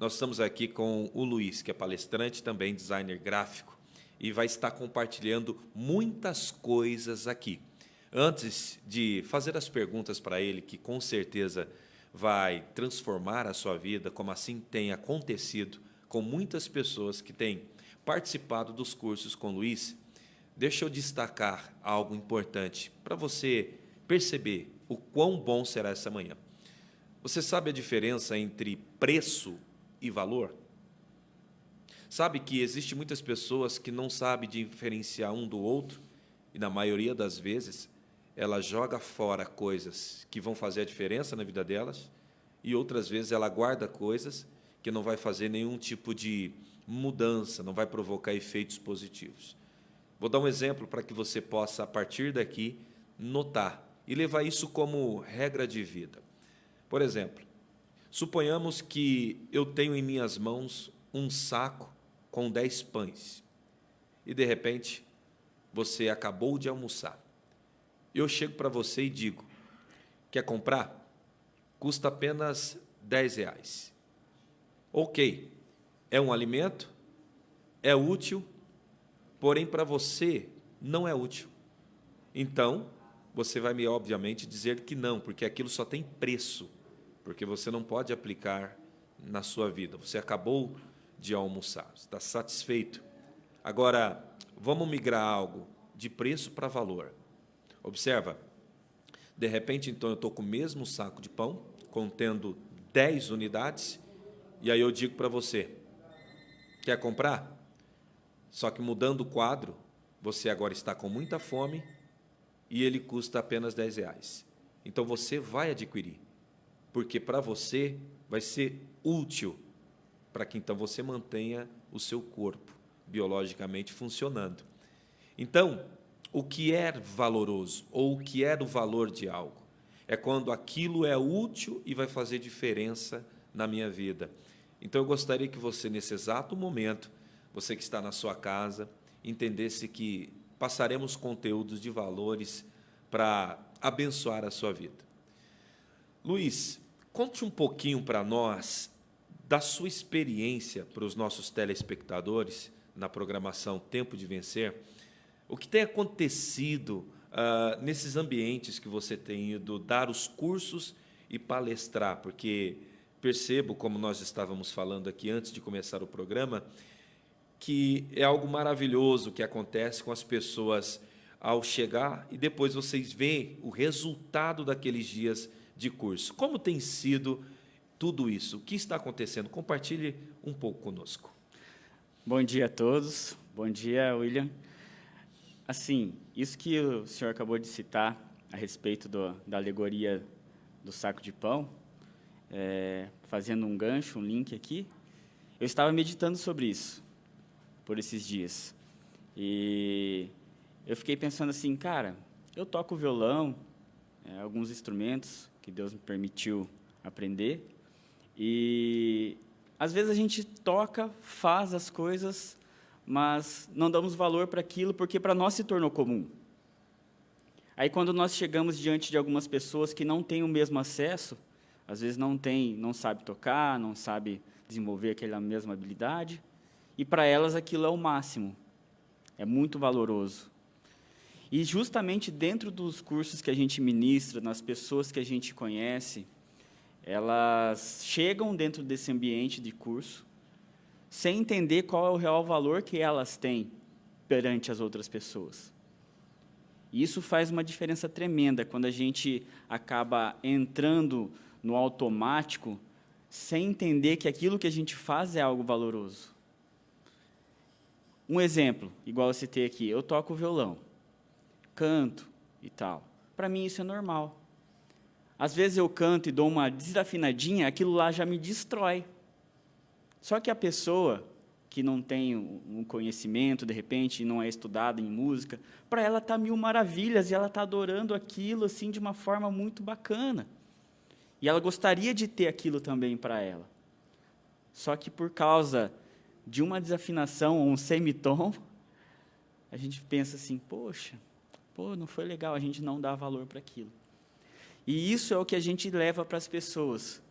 Nós estamos aqui com o Luiz, que é palestrante, também designer gráfico, e vai estar compartilhando muitas coisas aqui. Antes de fazer as perguntas para ele, que com certeza vai transformar a sua vida, como assim tem acontecido com muitas pessoas que têm participado dos cursos com o Luiz, deixa eu destacar algo importante para você perceber o quão bom será essa manhã. Você sabe a diferença entre preço e valor? Sabe que existe muitas pessoas que não sabem diferenciar um do outro e, na maioria das vezes, ela joga fora coisas que vão fazer a diferença na vida delas e outras vezes ela guarda coisas que não vai fazer nenhum tipo de mudança, não vai provocar efeitos positivos. Vou dar um exemplo para que você possa, a partir daqui, notar e levar isso como regra de vida. Por exemplo, suponhamos que eu tenho em minhas mãos um saco com 10 pães e, de repente, você acabou de almoçar. Eu chego para você e digo, quer comprar? Custa apenas R$10. Ok, é um alimento, é útil, porém para você não é útil. Então, você vai me, obviamente, dizer que não, porque aquilo só tem preço, porque você não pode aplicar na sua vida. Você acabou de almoçar, está satisfeito. Agora, vamos migrar algo de preço para valor. Observa, de repente, então, eu estou com o mesmo saco de pão, contendo 10 unidades, e aí eu digo para você, quer comprar? Só que mudando o quadro, você agora está com muita fome e ele custa apenas R$10. Então, você vai adquirir, porque para você vai ser útil, para que então você mantenha o seu corpo biologicamente funcionando. Então, o que é valoroso, ou o que é o valor de algo? É quando aquilo é útil e vai fazer diferença na minha vida. Então, eu gostaria que você, nesse exato momento, você que está na sua casa, entendesse que passaremos conteúdos de valores para abençoar a sua vida. Luiz, conte um pouquinho para nós da sua experiência para os nossos telespectadores na programação Tempo de Vencer. O que tem acontecido nesses ambientes que você tem ido dar os cursos e palestrar? Porque percebo, como nós estávamos falando aqui antes de começar o programa, que é algo maravilhoso que acontece com as pessoas ao chegar e depois vocês veem o resultado daqueles dias de curso. Como tem sido tudo isso? O que está acontecendo? Compartilhe um pouco conosco. Bom dia a todos. Bom dia, William. Assim, isso que o senhor acabou de citar a respeito da alegoria do saco de pão, fazendo um gancho, um link aqui, eu estava meditando sobre isso por esses dias. E eu fiquei pensando assim, cara, eu toco violão, alguns instrumentos que Deus me permitiu aprender, e às vezes a gente toca, faz as coisas, mas não damos valor para aquilo porque para nós se tornou comum. Aí quando nós chegamos diante de algumas pessoas que não têm o mesmo acesso, às vezes não sabe tocar, não sabe desenvolver aquela mesma habilidade, e para elas aquilo é o máximo, é muito valoroso. E justamente dentro dos cursos que a gente ministra, nas pessoas que a gente conhece, elas chegam dentro desse ambiente de curso, sem entender qual é o real valor que elas têm perante as outras pessoas. E isso faz uma diferença tremenda quando a gente acaba entrando no automático, sem entender que aquilo que a gente faz é algo valoroso. Um exemplo, igual eu citei aqui, eu toco violão, canto e tal. Para mim isso é normal. Às vezes eu canto e dou uma desafinadinha, aquilo lá já me destrói. Só que a pessoa que não tem um conhecimento, de repente, não é estudada em música, para ela está mil maravilhas e ela está adorando aquilo assim de uma forma muito bacana. E ela gostaria de ter aquilo também para ela. Só que por causa de uma desafinação ou um semitom, a gente pensa assim, poxa, não foi legal, a gente não dá valor para aquilo. E isso é o que a gente leva para as pessoas.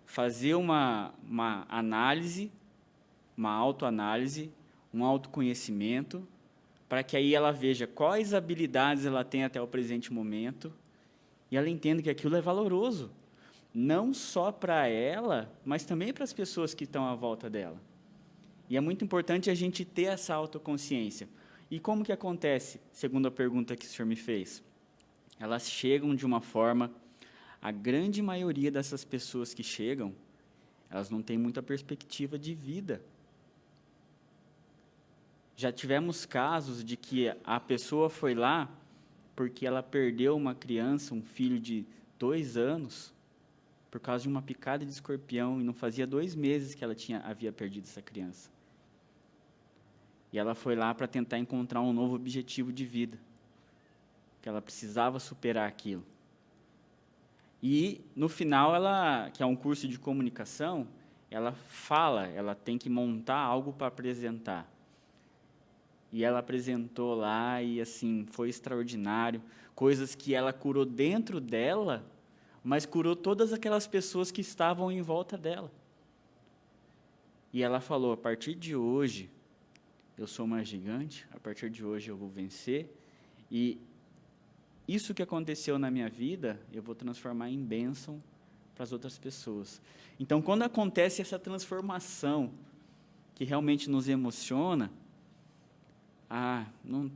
fazer uma análise, uma autoanálise, um autoconhecimento, para que aí ela veja quais habilidades ela tem até o presente momento e ela entenda que aquilo é valoroso, não só para ela, mas também para as pessoas que estão à volta dela. E é muito importante a gente ter essa autoconsciência. E como que acontece, segundo a pergunta que o senhor me fez? Elas chegam de uma forma, a grande maioria dessas pessoas que chegam, elas não têm muita perspectiva de vida. Já tivemos casos de que a pessoa foi lá porque ela perdeu uma criança, um filho de 2 anos, por causa de uma picada de escorpião, e não fazia 2 meses que ela havia perdido essa criança. E ela foi lá para tentar encontrar um novo objetivo de vida, que ela precisava superar aquilo. E, no final, ela, que é um curso de comunicação, ela tem que montar algo para apresentar. E ela apresentou lá e, assim, foi extraordinário. Coisas que ela curou dentro dela, mas curou todas aquelas pessoas que estavam em volta dela. E ela falou, a partir de hoje, eu sou uma gigante, a partir de hoje eu vou vencer, e isso que aconteceu na minha vida, eu vou transformar em bênção para as outras pessoas. Então, quando acontece essa transformação, que realmente nos emociona,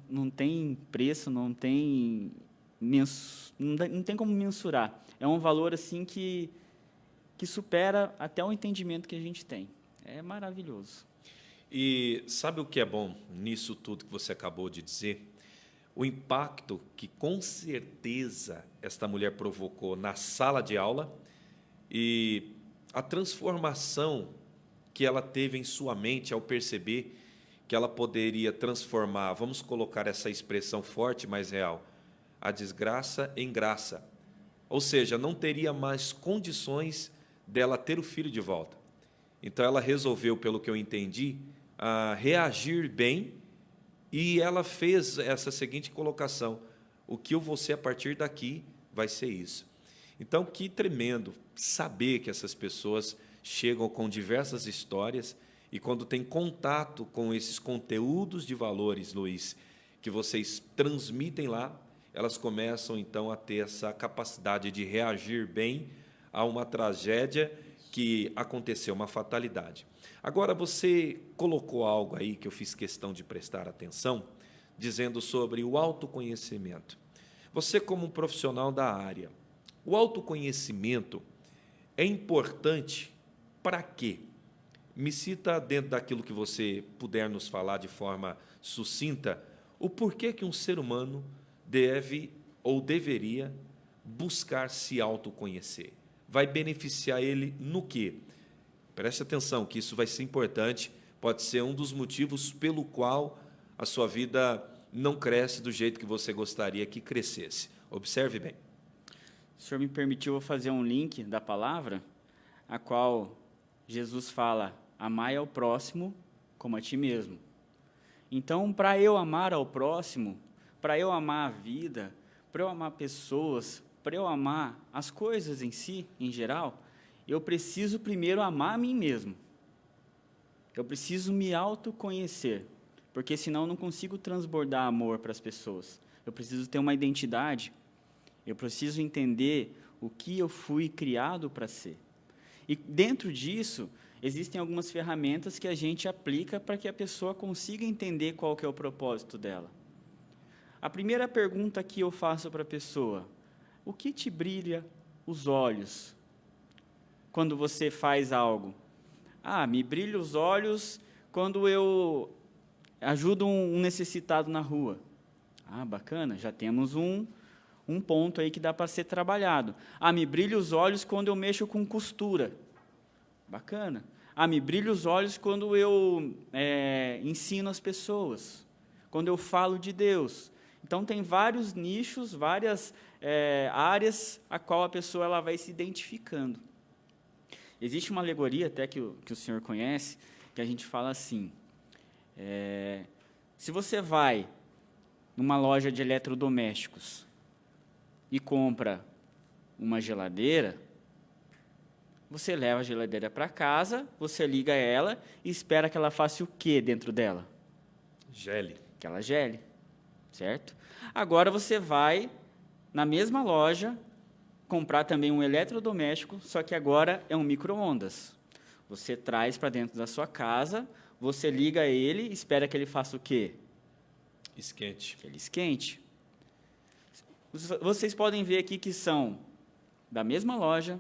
não tem preço, não tem como mensurar. É um valor assim que supera até o entendimento que a gente tem. É maravilhoso. E sabe o que é bom nisso tudo que você acabou de dizer? O impacto que, com certeza, esta mulher provocou na sala de aula e a transformação que ela teve em sua mente ao perceber que ela poderia transformar, vamos colocar essa expressão forte, mas real, a desgraça em graça. Ou seja, não teria mais condições dela ter o filho de volta. Então, ela resolveu, pelo que eu entendi, reagir bem, e ela fez essa seguinte colocação: o que eu vou ser a partir daqui vai ser isso. Então, que tremendo saber que essas pessoas chegam com diversas histórias, e quando tem contato com esses conteúdos de valores, Luiz, que vocês transmitem lá, elas começam, então, a ter essa capacidade de reagir bem a uma tragédia que aconteceu, uma fatalidade. Agora, você colocou algo aí que eu fiz questão de prestar atenção, dizendo sobre o autoconhecimento. Você, como um profissional da área, o autoconhecimento é importante para quê? Me cita, dentro daquilo que você puder nos falar de forma sucinta, o porquê que um ser humano deve ou deveria buscar se autoconhecer. Vai beneficiar ele no quê? Preste atenção, que isso vai ser importante, pode ser um dos motivos pelo qual a sua vida não cresce do jeito que você gostaria que crescesse. Observe bem. O senhor me permitiu eu fazer um link da palavra, a qual Jesus fala, amai ao próximo como a ti mesmo. Então, para eu amar ao próximo, para eu amar a vida, para eu amar pessoas, para eu amar as coisas em si, em geral, eu preciso primeiro amar a mim mesmo. Eu preciso me autoconhecer, porque senão eu não consigo transbordar amor para as pessoas. Eu preciso ter uma identidade, eu preciso entender o que eu fui criado para ser. E dentro disso, existem algumas ferramentas que a gente aplica para que a pessoa consiga entender qual que é o propósito dela. A primeira pergunta que eu faço para a pessoa: o que te brilha os olhos quando você faz algo? Me brilha os olhos quando eu ajudo um necessitado na rua. Bacana, já temos um ponto aí que dá para ser trabalhado. Me brilha os olhos quando eu mexo com costura. Bacana. Me brilha os olhos quando eu ensino as pessoas, quando eu falo de Deus. Então, tem vários nichos, várias áreas a qual a pessoa ela vai se identificando. Existe uma alegoria, até que o senhor conhece, que a gente fala assim, se você vai numa loja de eletrodomésticos e compra uma geladeira, Você leva a geladeira para casa, você liga ela e espera que ela faça o quê dentro dela? Gele. Que ela gele, certo? Agora você vai na mesma loja comprar também um eletrodoméstico, só que agora é um micro-ondas. Você traz para dentro da sua casa, você liga ele, espera que ele faça o quê? Esquente. Que ele esquente. Vocês podem ver aqui que são da mesma loja,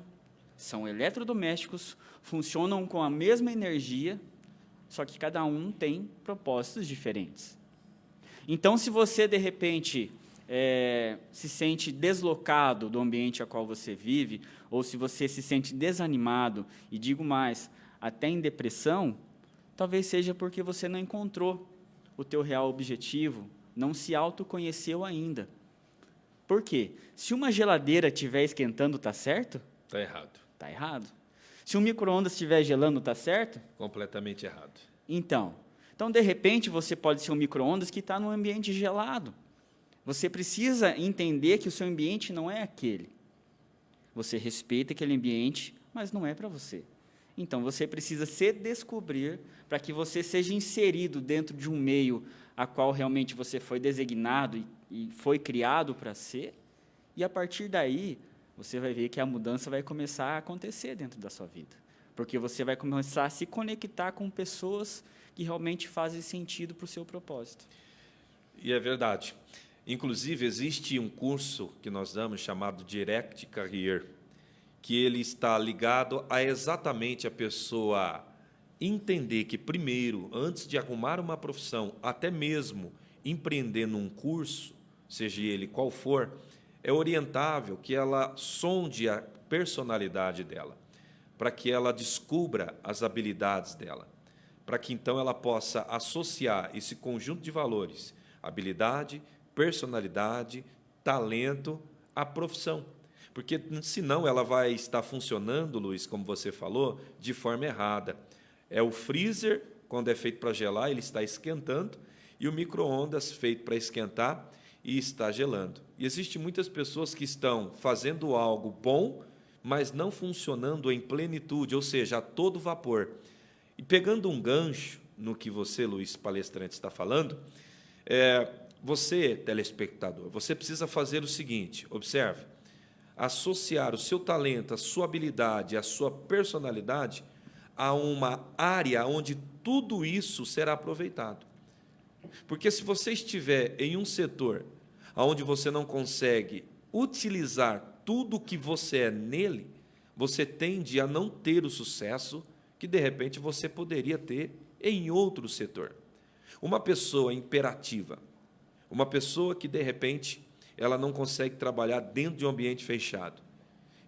são eletrodomésticos, funcionam com a mesma energia, só que cada um tem propósitos diferentes. Então, se você, de repente, se sente deslocado do ambiente a qual você vive, ou se você se sente desanimado, e digo mais, até em depressão, talvez seja porque você não encontrou o teu real objetivo, não se autoconheceu ainda. Por quê? Se uma geladeira estiver esquentando, está certo? Está errado. Está errado. Se um micro-ondas estiver gelando, está certo? Completamente errado. Então, de repente, você pode ser um micro-ondas que está num ambiente gelado. Você precisa entender que o seu ambiente não é aquele. Você respeita aquele ambiente, mas não é para você. Então, você precisa se descobrir para que você seja inserido dentro de um meio a qual realmente você foi designado e foi criado para ser, e a partir daí, você vai ver que a mudança vai começar a acontecer dentro da sua vida. Porque você vai começar a se conectar com pessoas que realmente fazem sentido para o seu propósito. E é verdade. Inclusive, existe um curso que nós damos chamado Direct Career, que ele está ligado a exatamente a pessoa entender que, primeiro, antes de arrumar uma profissão, até mesmo empreendendo um curso, seja ele qual for, é orientável que ela sonde a personalidade dela, para que ela descubra as habilidades dela, para que então ela possa associar esse conjunto de valores, habilidade, personalidade, talento, à profissão. Porque, senão, ela vai estar funcionando, Luiz, como você falou, de forma errada. É o freezer, quando é feito para gelar, ele está esquentando, e o micro-ondas feito para esquentar e está gelando. E existem muitas pessoas que estão fazendo algo bom, mas não funcionando em plenitude, ou seja, a todo vapor. E pegando um gancho no que você, Luiz, palestrante, está falando, você, telespectador, você precisa fazer o seguinte, observe, associar o seu talento, a sua habilidade, a sua personalidade a uma área onde tudo isso será aproveitado. Porque se você estiver em um setor onde você não consegue utilizar tudo o que você é nele, você tende a não ter o sucesso que, de repente, você poderia ter em outro setor. Uma pessoa imperativa, uma pessoa que, de repente, ela não consegue trabalhar dentro de um ambiente fechado.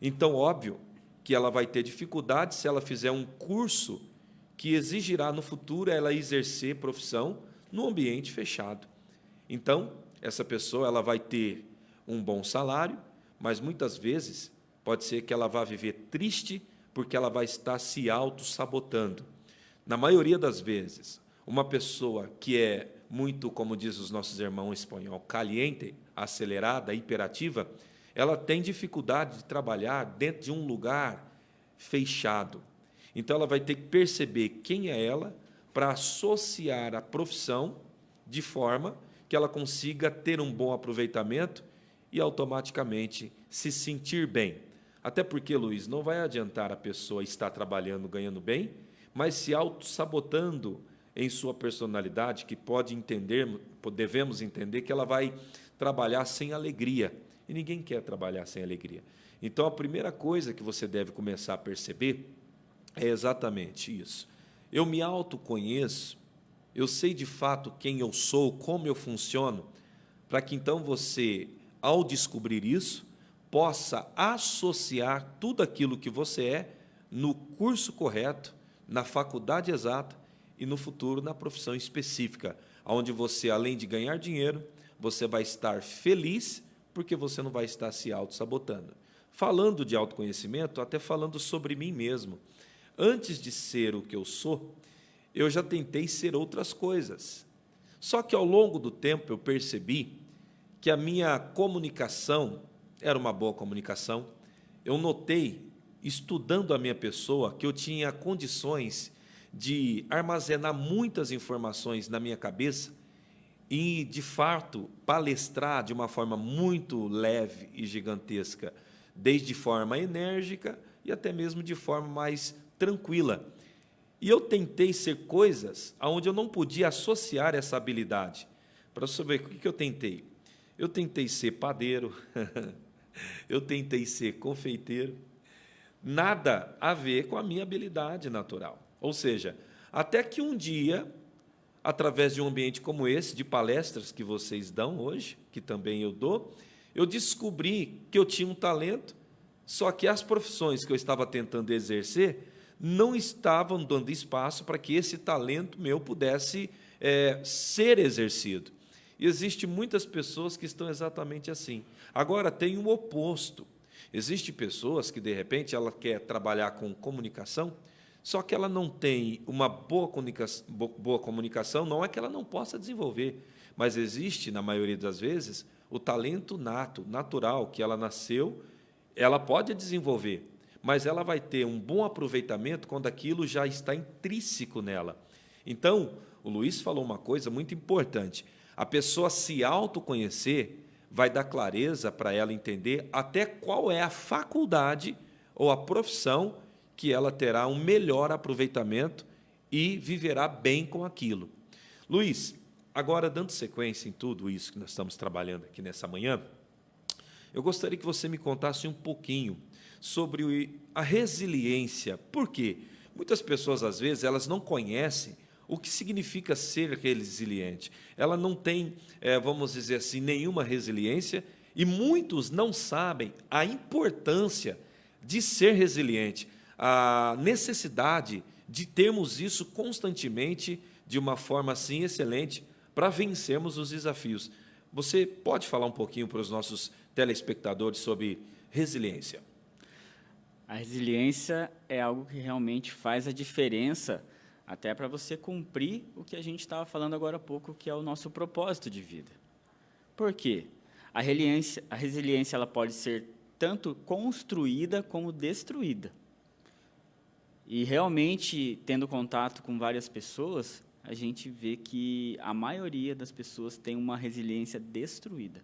Então, óbvio que ela vai ter dificuldade se ela fizer um curso que exigirá no futuro ela exercer profissão no ambiente fechado. Então, essa pessoa ela vai ter um bom salário, mas muitas vezes pode ser que ela vá viver triste porque ela vai estar se auto-sabotando. Na maioria das vezes, uma pessoa que é muito, como diz os nossos irmãos em espanhol, caliente, acelerada, hiperativa, ela tem dificuldade de trabalhar dentro de um lugar fechado. Então, ela vai ter que perceber quem é ela para associar a profissão de forma que ela consiga ter um bom aproveitamento e automaticamente se sentir bem. Até porque, Luiz, não vai adiantar a pessoa estar trabalhando, ganhando bem, mas se auto-sabotando em sua personalidade, que devemos entender que ela vai trabalhar sem alegria. E ninguém quer trabalhar sem alegria. Então, a primeira coisa que você deve começar a perceber é exatamente isso. Eu me autoconheço, eu sei de fato quem eu sou, como eu funciono, para que então você, ao descobrir isso, possa associar tudo aquilo que você é no curso correto, na faculdade exata e no futuro na profissão específica, onde você, além de ganhar dinheiro, você vai estar feliz porque você não vai estar se auto-sabotando. Falando de autoconhecimento, até falando sobre mim mesmo. Antes de ser o que eu sou, eu já tentei ser outras coisas. Só que, ao longo do tempo, eu percebi que a minha comunicação era uma boa comunicação. Eu notei estudando a minha pessoa, que eu tinha condições de armazenar muitas informações na minha cabeça e, de fato, palestrar de uma forma muito leve e gigantesca, desde forma enérgica e até mesmo de forma mais tranquila. E eu tentei ser coisas onde eu não podia associar essa habilidade. Para você ver o que eu tentei. Eu tentei ser padeiro, eu tentei ser confeiteiro, nada a ver com a minha habilidade natural. Ou seja, até que um dia, através de um ambiente como esse, de palestras que vocês dão hoje, que também eu dou, eu descobri que eu tinha um talento, só que as profissões que eu estava tentando exercer não estavam dando espaço para que esse talento meu pudesse ser exercido. E existem muitas pessoas que estão exatamente assim. Agora, tem o oposto. Existem pessoas que, de repente, ela quer trabalhar com comunicação, só que ela não tem uma boa comunicação, não é que ela não possa desenvolver, mas existe, na maioria das vezes, o talento nato, natural, que ela nasceu, ela pode desenvolver, mas ela vai ter um bom aproveitamento quando aquilo já está intrínseco nela. Então, o Luiz falou uma coisa muito importante. A pessoa se autoconhecer vai dar clareza para ela entender até qual é a faculdade ou a profissão que ela terá um melhor aproveitamento e viverá bem com aquilo. Luiz, agora, dando sequência em tudo isso que nós estamos trabalhando aqui nessa manhã, eu gostaria que você me contasse um pouquinho sobre a resiliência. Por quê? Muitas pessoas, às vezes, elas não conhecem o que significa ser resiliente. Ela não tem, vamos dizer assim, nenhuma resiliência e muitos não sabem a importância de ser resiliente, a necessidade de termos isso constantemente de uma forma assim excelente para vencermos os desafios. Você pode falar um pouquinho para os nossos telespectadores sobre resiliência? A resiliência é algo que realmente faz a diferença até para você cumprir o que a gente estava falando agora há pouco, que é o nosso propósito de vida. Por quê? A resiliência ela pode ser tanto construída como destruída. E realmente, tendo contato com várias pessoas, a gente vê que a maioria das pessoas tem uma resiliência destruída.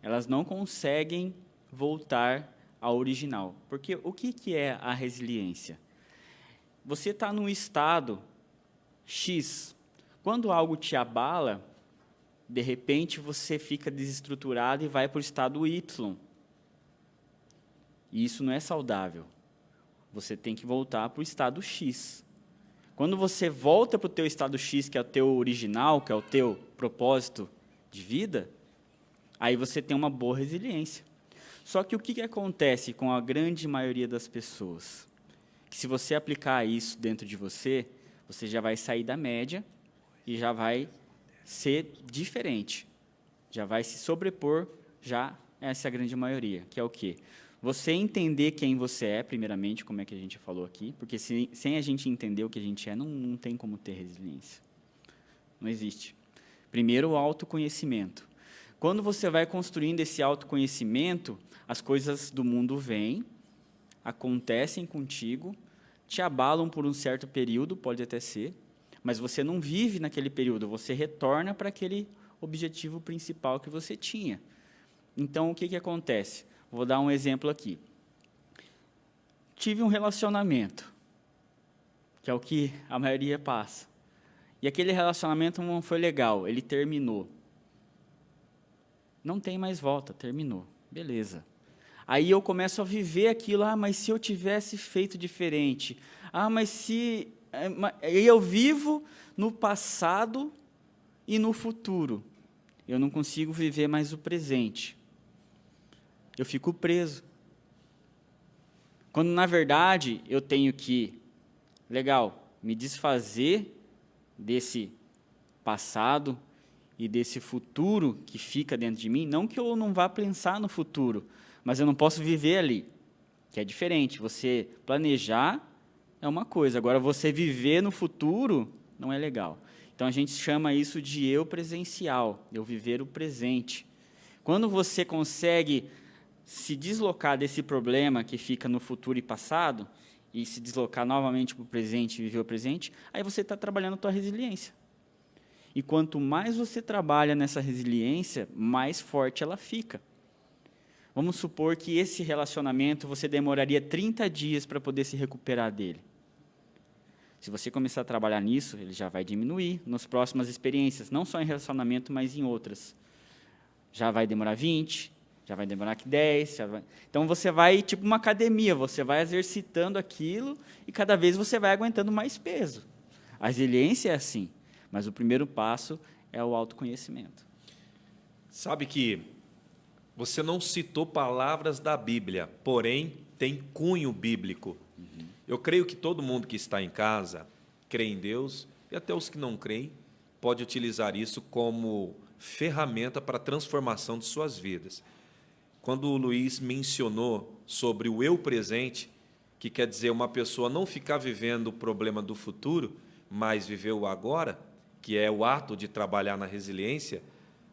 Elas não conseguem voltar ao original. Porque o que é a resiliência? Você está num estado X. Quando algo te abala, de repente você fica desestruturado e vai para o estado Y. E isso não é saudável. Você tem que voltar para o estado X. Quando você volta para o teu estado X, que é o teu original, que é o teu propósito de vida, aí você tem uma boa resiliência. Só que o que acontece com a grande maioria das pessoas? Que se você aplicar isso dentro de você, você já vai sair da média e já vai ser diferente. Já vai se sobrepor, já essa é a grande maioria, que é o quê? Você entender quem você é, primeiramente, como é que a gente falou aqui, porque sem a gente entender o que a gente é, não tem como ter resiliência. Não existe. Primeiro, o autoconhecimento. Quando você vai construindo esse autoconhecimento, as coisas do mundo vêm, acontecem contigo, te abalam por um certo período, pode até ser, mas você não vive naquele período, você retorna para aquele objetivo principal que você tinha. Então, o que acontece? Vou dar um exemplo aqui. Tive um relacionamento, que é o que a maioria passa, e aquele relacionamento não foi legal, ele terminou. Não tem mais volta, terminou, beleza. Aí eu começo a viver aquilo, mas se eu tivesse feito diferente, mas se... eu vivo no passado e no futuro, eu não consigo viver mais o presente. Eu fico preso. Quando, na verdade, eu tenho que, me desfazer desse passado e desse futuro que fica dentro de mim, não que eu não vá pensar no futuro, mas eu não posso viver ali, que é diferente. Você planejar é uma coisa, agora você viver no futuro não é legal. Então, a gente chama isso de eu presencial, eu viver o presente. Quando você consegue se deslocar desse problema que fica no futuro e passado e se deslocar novamente para o presente e viver o presente, aí você está trabalhando a tua resiliência. E quanto mais você trabalha nessa resiliência, mais forte ela fica. Vamos supor que esse relacionamento você demoraria 30 dias para poder se recuperar dele. Se você começar a trabalhar nisso, ele já vai diminuir nas próximas experiências, não só em relacionamento, mas em outras. Já vai demorar 20, já vai demorar 10. Então, você vai, tipo uma academia, você vai exercitando aquilo e cada vez você vai aguentando mais peso. A resiliência é assim, mas o primeiro passo é o autoconhecimento. Sabe que você não citou palavras da Bíblia, porém tem cunho bíblico. Eu creio que todo mundo que está em casa crê em Deus, e até os que não creem, pode utilizar isso como ferramenta para a transformação de suas vidas. Quando o Luiz mencionou sobre o eu presente, que quer dizer uma pessoa não ficar vivendo o problema do futuro, mas viver o agora, que é o ato de trabalhar na resiliência,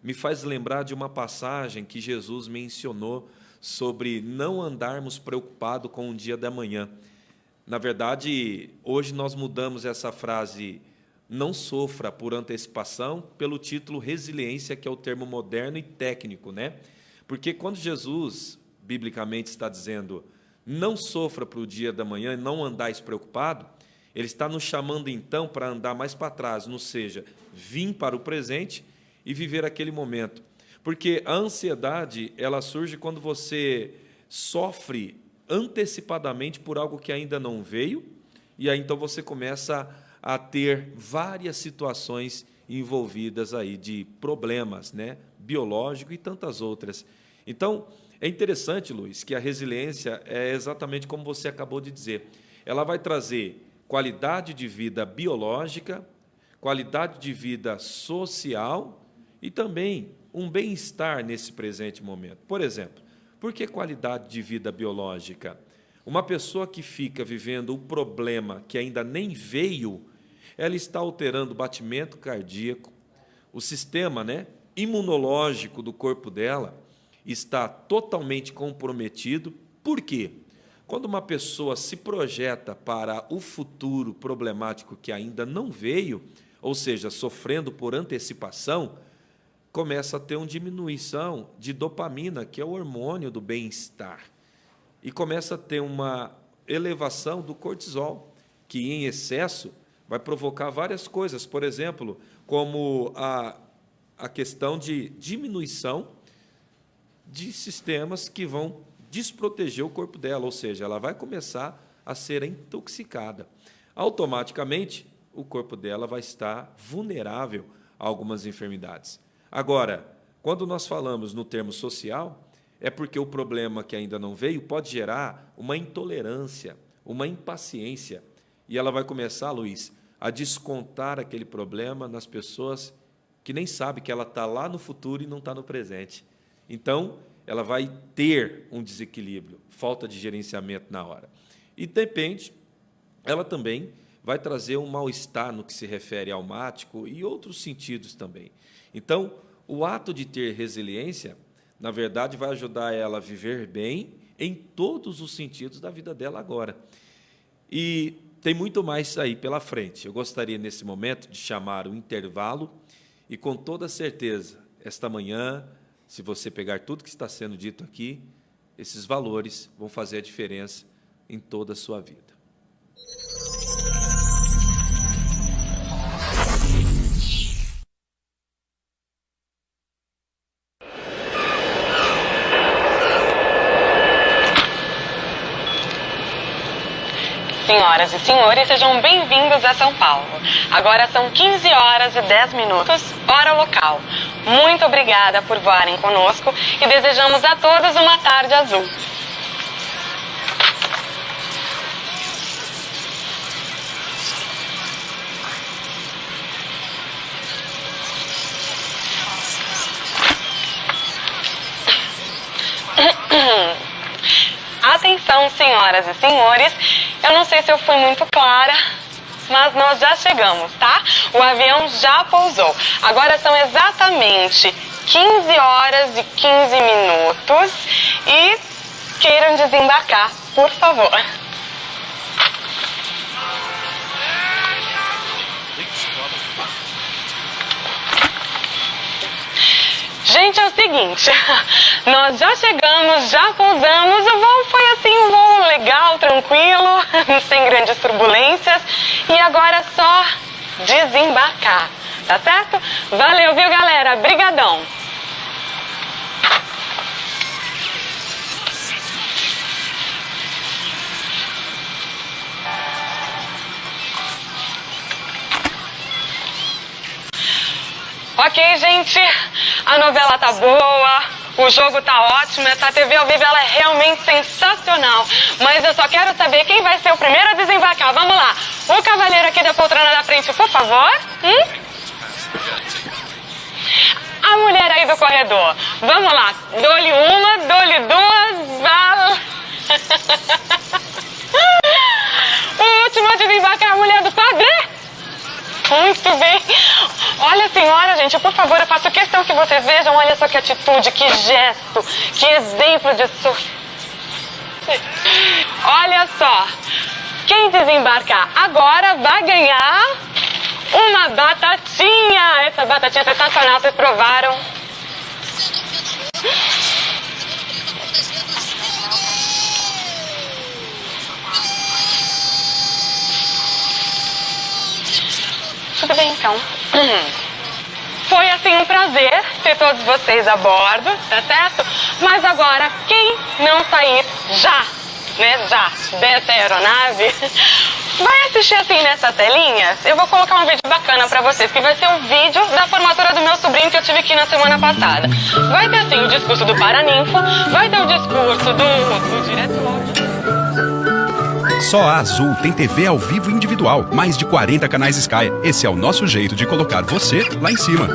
me faz lembrar de uma passagem que Jesus mencionou sobre não andarmos preocupados com o dia da manhã. Na verdade, hoje nós mudamos essa frase "não sofra por antecipação" pelo título "resiliência", que é o termo moderno e técnico, né? Porque quando Jesus, biblicamente, está dizendo "não sofra para o dia da manhã e não andais preocupado", ele está nos chamando, então, para andar mais para trás, ou seja, vir para o presente e viver aquele momento. Porque a ansiedade, ela surge quando você sofre antecipadamente por algo que ainda não veio, e aí então você começa a ter várias situações envolvidas aí de problemas, né, biológico e tantas outras. Então, é interessante, Luiz, que a resiliência é exatamente como você acabou de dizer. Ela vai trazer qualidade de vida biológica, qualidade de vida social e também um bem-estar nesse presente momento. Por exemplo, por que qualidade de vida biológica? Uma pessoa que fica vivendo o problema que ainda nem veio, ela está alterando o batimento cardíaco, o sistema, né, imunológico do corpo dela está totalmente comprometido. Por quê? Quando uma pessoa se projeta para o futuro problemático que ainda não veio, ou seja, sofrendo por antecipação, começa a ter uma diminuição de dopamina, que é o hormônio do bem-estar, e começa a ter uma elevação do cortisol, que em excesso vai provocar várias coisas, por exemplo, como a questão de diminuição de sistemas que vão desproteger o corpo dela, ou seja, ela vai começar a ser intoxicada. Automaticamente, o corpo dela vai estar vulnerável a algumas enfermidades. Agora, quando nós falamos no termo social, é porque o problema que ainda não veio pode gerar uma intolerância, uma impaciência, e ela vai começar, Luiz, a descontar aquele problema nas pessoas que nem sabem que ela está lá no futuro e não está no presente. Então, ela vai ter um desequilíbrio, falta de gerenciamento na hora. E, de repente, ela também vai trazer um mal-estar no que se refere ao almático e outros sentidos também. Então, o ato de ter resiliência, na verdade, vai ajudar ela a viver bem em todos os sentidos da vida dela agora. E tem muito mais aí pela frente. Eu gostaria, nesse momento, de chamar o intervalo e, com toda certeza, esta manhã, se você pegar tudo que está sendo dito aqui, esses valores vão fazer a diferença em toda a sua vida. Senhoras e senhores, sejam bem-vindos a São Paulo. Agora são 15 horas e 10 minutos, hora local. Muito obrigada por voarem conosco e desejamos a todos uma tarde azul. Atenção, senhoras e senhores, eu não sei se eu fui muito clara, mas nós já chegamos, tá? O avião já pousou. Agora são exatamente 15 horas e 15 minutos e queiram desembarcar, por favor. Gente, é o seguinte, nós já chegamos, já pousamos, o voo foi assim, um voo legal, tranquilo, sem grandes turbulências, e agora é só desembarcar, tá certo? Valeu, viu, galera? Brigadão! Ok, gente, a novela tá boa, o jogo tá ótimo, essa TV ao vivo ela é realmente sensacional. Mas eu só quero saber quem vai ser o primeiro a desembarcar. Vamos lá, o cavaleiro aqui da poltrona da frente, por favor. A mulher aí do corredor, vamos lá, dou-lhe uma, dou-lhe duas, bala. O último a desembarcar, a mulher do padre. Muito bem. Olha, senhora, gente, por favor, eu faço questão que vocês vejam. Olha só que atitude, que gesto, que exemplo de Olha só, quem desembarcar agora vai ganhar uma batatinha. Essa batatinha é sensacional, vocês provaram? Tudo bem, então. Foi, assim, um prazer ter todos vocês a bordo, tá certo? Mas agora, quem não sair já, né, já, dessa aeronave, vai assistir, assim, nessas telinhas. Eu vou colocar um vídeo bacana pra vocês, que vai ser um vídeo da formatura do meu sobrinho que eu tive aqui na semana passada. Vai ter, assim, o discurso do Paraninfo, vai ter o discurso do diretor... Só a Azul tem TV ao vivo individual, mais de 40 canais Sky. Esse é o nosso jeito de colocar você lá em cima.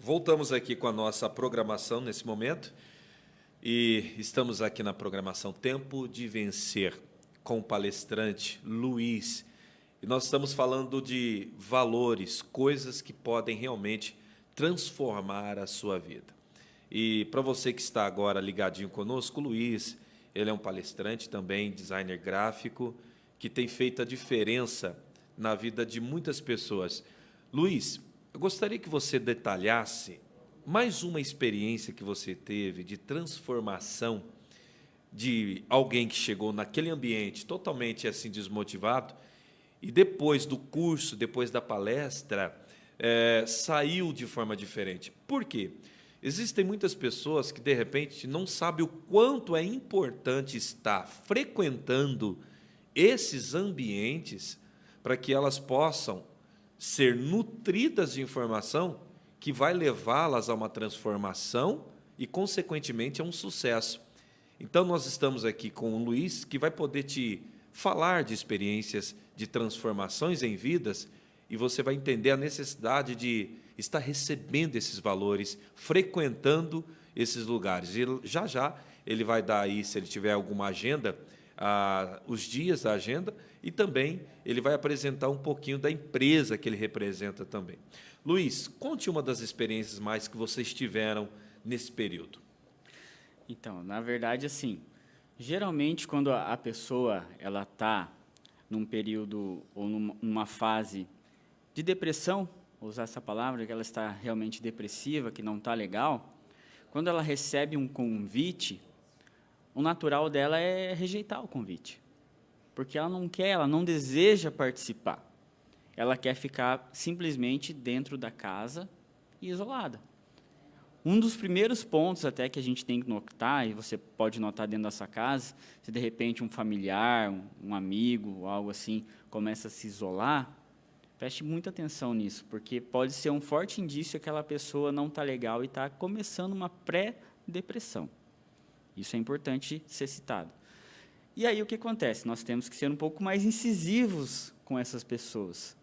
Voltamos aqui com a nossa programação nesse momento e estamos aqui na programação Tempo de Vencer com o palestrante Luiz. E nós estamos falando de valores, coisas que podem realmente transformar a sua vida. E para você que está agora ligadinho conosco, o Luiz, ele é um palestrante também, designer gráfico, que tem feito a diferença na vida de muitas pessoas. Luiz, eu gostaria que você detalhasse mais uma experiência que você teve de transformação de alguém que chegou naquele ambiente totalmente assim desmotivado e depois do curso, depois da palestra, saiu de forma diferente. Por quê? Existem muitas pessoas que, de repente, não sabem o quanto é importante estar frequentando esses ambientes para que elas possam ser nutridas de informação que vai levá-las a uma transformação e, consequentemente, a um sucesso. Então, nós estamos aqui com o Luiz, que vai poder te falar de experiências de transformações em vidas e você vai entender a necessidade de estar recebendo esses valores, frequentando esses lugares. E já ele vai dar aí, se ele tiver alguma agenda, os dias da agenda e também ele vai apresentar um pouquinho da empresa que ele representa também. Luiz, conte uma das experiências mais que vocês tiveram nesse período. Então, na verdade, assim, geralmente quando a pessoa ela está num período ou numa fase de depressão, vou usar essa palavra, que ela está realmente depressiva, que não está legal, quando ela recebe um convite o natural dela é rejeitar o convite. Porque ela não quer, ela não deseja participar. Ela quer ficar simplesmente dentro da casa e isolada. Um dos primeiros pontos até que a gente tem que notar, e você pode notar dentro da sua casa, se de repente um familiar, um amigo, algo assim, começa a se isolar, preste muita atenção nisso, porque pode ser um forte indício que aquela pessoa não está legal e está começando uma pré-depressão. Isso é importante ser citado. E aí o que acontece? Nós temos que ser um pouco mais incisivos com essas pessoas.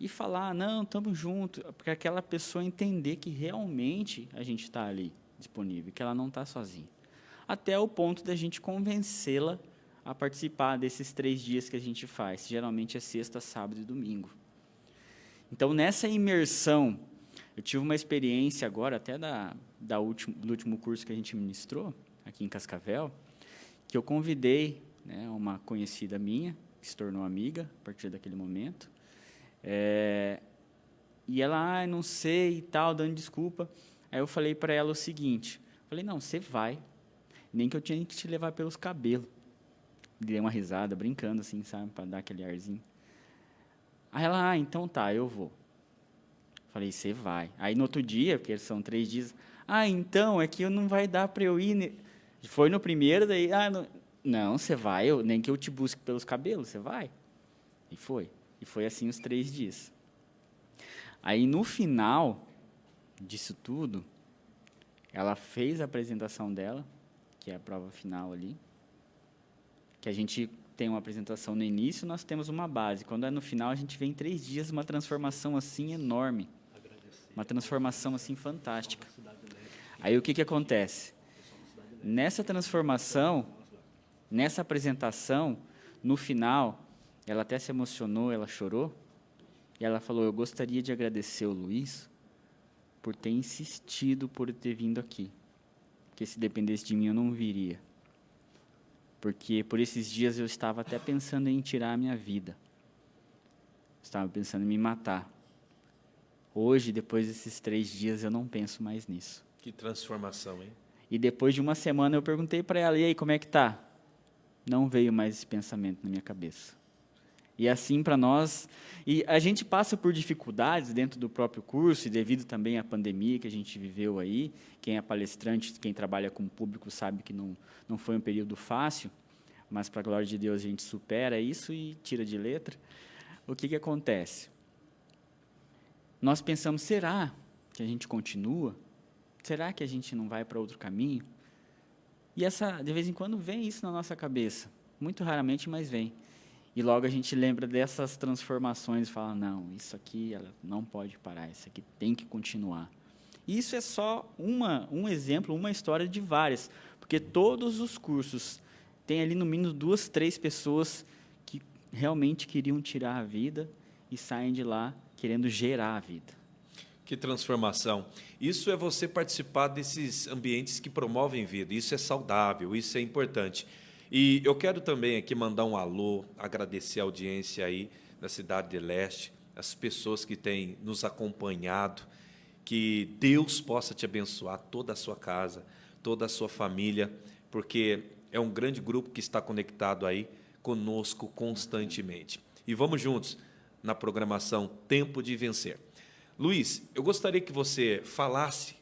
E falar, não, estamos juntos, para aquela pessoa entender que realmente a gente está ali disponível, que ela não está sozinha. Até o ponto da gente convencê-la a participar desses 3 dias que a gente faz. Geralmente é sexta, sábado e domingo. Então, nessa imersão, eu tive uma experiência agora, até do último curso que a gente ministrou, aqui em Cascavel, que eu convidei, né, uma conhecida minha, que se tornou amiga a partir daquele momento, e ela, não sei e tal, dando desculpa. Aí eu falei para ela o seguinte, falei, não, você vai, nem que eu tinha que te levar pelos cabelos. Dei uma risada, brincando assim, sabe, para dar aquele arzinho. Aí ela, então tá, eu vou. Falei, você vai. Aí no outro dia, porque são 3 dias, então, é que não vai dar para eu ir. Foi no primeiro, daí, não, você vai, nem que eu te busque pelos cabelos, você vai. E foi. E foi assim os 3 dias. Aí, no final disso tudo, ela fez a apresentação dela, que é a prova final ali, que a gente tem uma apresentação no início, nós temos uma base. Quando é no final, a gente vê em 3 dias uma transformação assim enorme. Uma transformação assim fantástica. Aí, o que acontece? Nessa transformação, nessa apresentação, no final, ela até se emocionou, ela chorou, e ela falou, eu gostaria de agradecer o Luiz por ter insistido por ter vindo aqui, porque se dependesse de mim eu não viria, porque por esses dias eu estava até pensando em tirar a minha vida, estava pensando em me matar. Hoje, depois desses 3 dias, eu não penso mais nisso. Que transformação, hein? E depois de uma semana eu perguntei para ela, e aí, como é que tá? Não veio mais esse pensamento na minha cabeça. E assim para nós, e a gente passa por dificuldades dentro do próprio curso, e devido também à pandemia que a gente viveu aí, quem é palestrante, quem trabalha com o público sabe que não foi um período fácil, mas para a glória de Deus a gente supera isso e tira de letra. O que acontece? Nós pensamos, será que a gente continua? Será que a gente não vai para outro caminho? E de vez em quando vem isso na nossa cabeça, muito raramente, mas vem. E logo a gente lembra dessas transformações e fala, não, isso aqui ela não pode parar, isso aqui tem que continuar. E isso é só um exemplo, uma história de várias, porque todos os cursos têm ali no mínimo 2, 3 pessoas que realmente queriam tirar a vida e saem de lá querendo gerar a vida. Que transformação. Isso é você participar desses ambientes que promovem vida, isso é saudável, isso é importante. E eu quero também aqui mandar um alô, agradecer a audiência aí da Cidade de Leste, as pessoas que têm nos acompanhado, que Deus possa te abençoar, toda a sua casa, toda a sua família, porque é um grande grupo que está conectado aí conosco constantemente. E vamos juntos na programação Tempo de Vencer. Luiz, eu gostaria que você falasse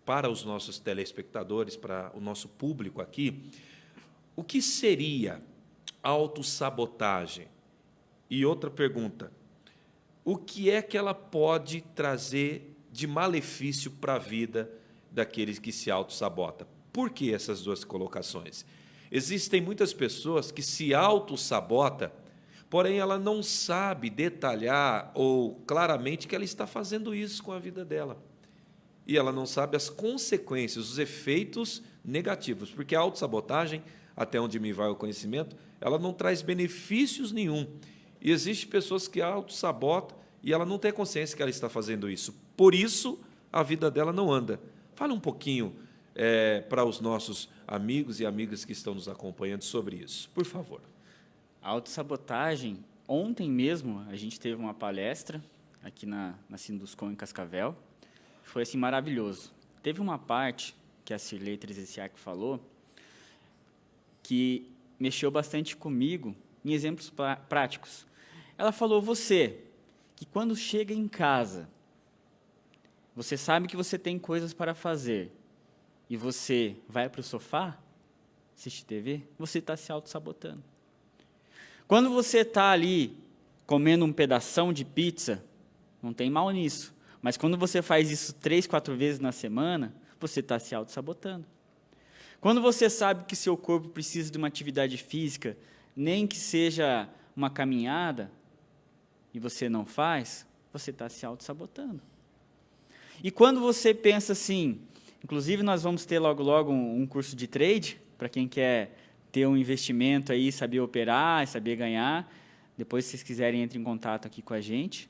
para os nossos telespectadores, para o nosso público aqui, o que seria autossabotagem? E outra pergunta, o que é que ela pode trazer de malefício para a vida daqueles que se autossabotam? Por que essas 2 colocações? Existem muitas pessoas que se autossabotam, porém ela não sabe detalhar ou claramente que ela está fazendo isso com a vida dela. E ela não sabe as consequências, os efeitos negativos, porque a autossabotagem, até onde me vai o conhecimento, ela não traz benefícios nenhum. E existem pessoas que autossabotam e ela não tem consciência que ela está fazendo isso. Por isso, a vida dela não anda. Fale um pouquinho para os nossos amigos e amigas que estão nos acompanhando sobre isso, por favor. A autossabotagem, ontem mesmo a gente teve uma palestra aqui na Sinduscom em Cascavel, foi assim maravilhoso. Teve uma parte que a Cirlei Trezessiak falou, que mexeu bastante comigo em exemplos práticos. Ela falou, você, que quando chega em casa, você sabe que você tem coisas para fazer e você vai para o sofá, assiste TV, você está se auto-sabotando. Quando você está ali comendo um pedação de pizza, não tem mal nisso, mas quando você faz isso 3, 4 vezes na semana, você está se auto-sabotando. Quando você sabe que seu corpo precisa de uma atividade física, nem que seja uma caminhada, e você não faz, você está se auto-sabotando. E quando você pensa assim, inclusive nós vamos ter logo um curso de trade, para quem quer ter um investimento aí, saber operar, saber ganhar, depois se vocês quiserem, entre em contato aqui com a gente.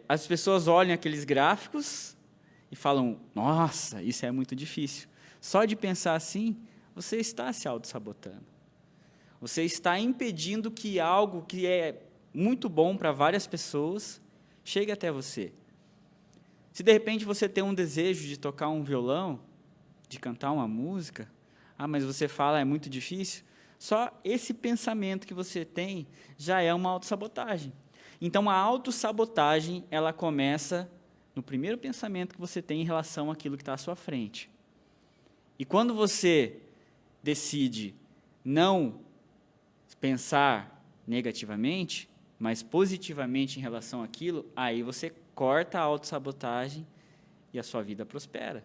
As pessoas olham aqueles gráficos e falam, nossa, isso é muito difícil. Só de pensar assim, você está se auto-sabotando. Você está impedindo que algo que é muito bom para várias pessoas chegue até você. Se de repente você tem um desejo de tocar um violão, de cantar uma música, mas você fala, é muito difícil, só esse pensamento que você tem já é uma autossabotagem. Então, a autossabotagem, ela começa no primeiro pensamento que você tem em relação àquilo que está à sua frente. E quando você decide não pensar negativamente, mas positivamente em relação àquilo, aí você corta a autossabotagem e a sua vida prospera.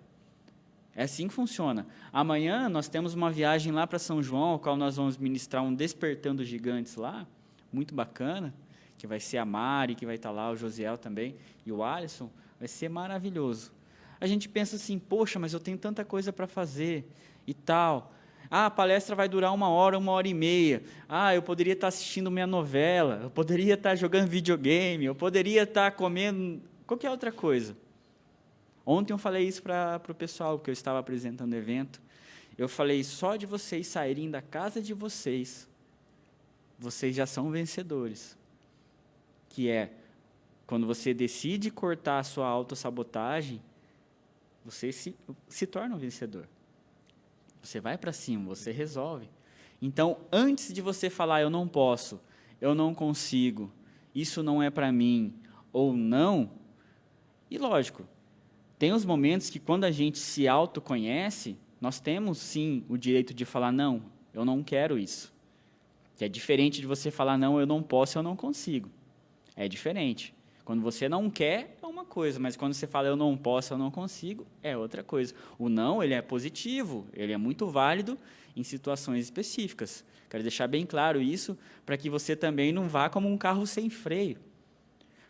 É assim que funciona. Amanhã nós temos uma viagem lá para São João, ao qual nós vamos ministrar um Despertando Gigantes lá, muito bacana, que vai ser a Mari, que vai estar lá, o Josiel também, e o Alisson, vai ser maravilhoso. A gente pensa assim, poxa, mas eu tenho tanta coisa para fazer e tal. A palestra vai durar 1 hora, 1h30. Eu poderia estar assistindo minha novela, eu poderia estar jogando videogame, eu poderia estar comendo qualquer outra coisa. Ontem eu falei isso para o pessoal, que eu estava apresentando o evento. Eu falei, só de vocês saírem da casa de vocês, vocês já são vencedores. Que é, quando você decide cortar a sua autossabotagem, você se torna um vencedor. Você vai para cima, você resolve. Então, antes de você falar, eu não posso, eu não consigo, isso não é para mim, ou não, e lógico, tem os momentos que quando a gente se autoconhece, nós temos sim o direito de falar, não, eu não quero isso. Que é diferente de você falar, não, eu não posso, eu não consigo. É diferente. Quando você não quer, é uma coisa, mas quando você fala, eu não posso, eu não consigo, é outra coisa. O não, ele é positivo, ele é muito válido em situações específicas. Quero deixar bem claro isso, para que você também não vá como um carro sem freio.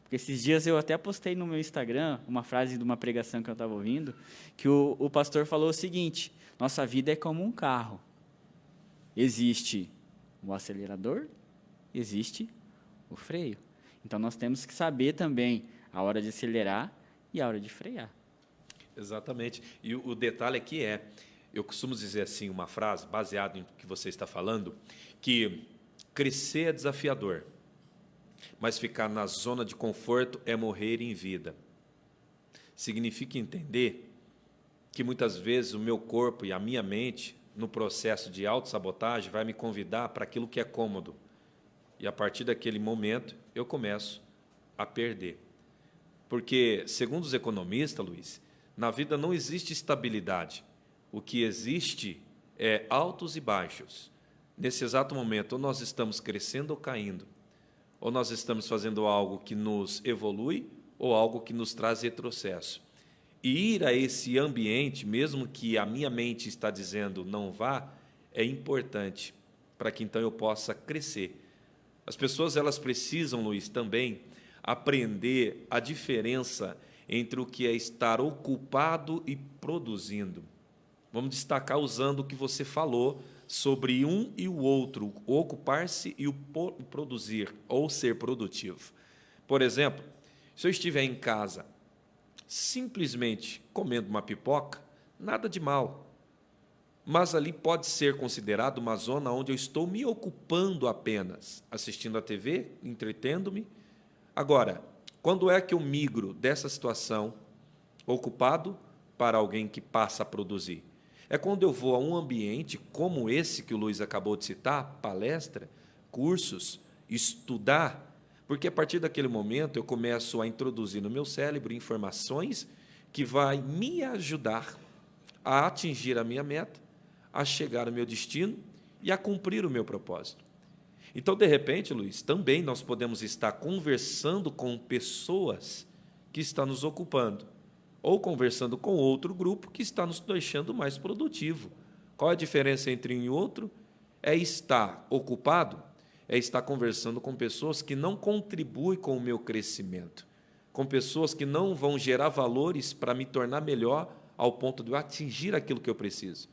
Porque esses dias eu até postei no meu Instagram uma frase de uma pregação que eu estava ouvindo, que o pastor falou o seguinte, nossa vida é como um carro. Existe o acelerador, existe o freio. Então, nós temos que saber também a hora de acelerar e a hora de frear. Exatamente. E o detalhe aqui eu costumo dizer assim, uma frase, baseada no que você está falando, que crescer é desafiador, mas ficar na zona de conforto é morrer em vida. Significa entender que, muitas vezes, o meu corpo e a minha mente, no processo de autossabotagem, vai me convidar para aquilo que é cômodo. E, a partir daquele momento, eu começo a perder. Porque, segundo os economistas, Luiz, na vida não existe estabilidade. O que existe é altos e baixos. Nesse exato momento, ou nós estamos crescendo ou caindo, ou nós estamos fazendo algo que nos evolui ou algo que nos traz retrocesso. E ir a esse ambiente, mesmo que a minha mente está dizendo não vá, é importante para que então eu possa crescer. As pessoas, elas precisam, Luiz, também aprender a diferença entre o que é estar ocupado e produzindo. Vamos destacar usando o que você falou sobre um e o outro, o ocupar-se e o produzir, ou ser produtivo. Por exemplo, se eu estiver em casa simplesmente comendo uma pipoca, nada de mal. Mas ali pode ser considerado uma zona onde eu estou me ocupando apenas, assistindo a TV, entretendo-me. Agora, quando é que eu migro dessa situação, ocupado, para alguém que passa a produzir? É quando eu vou a um ambiente como esse que o Luiz acabou de citar, palestra, cursos, estudar, porque a partir daquele momento eu começo a introduzir no meu cérebro informações que vai me ajudar a atingir a minha meta, a chegar ao meu destino e a cumprir o meu propósito. Então, de repente, Luiz, também nós podemos estar conversando com pessoas que estão nos ocupando, ou conversando com outro grupo que está nos deixando mais produtivo. Qual a diferença entre um e outro? É estar ocupado, é estar conversando com pessoas que não contribuem com o meu crescimento, com pessoas que não vão gerar valores para me tornar melhor ao ponto de eu atingir aquilo que eu preciso.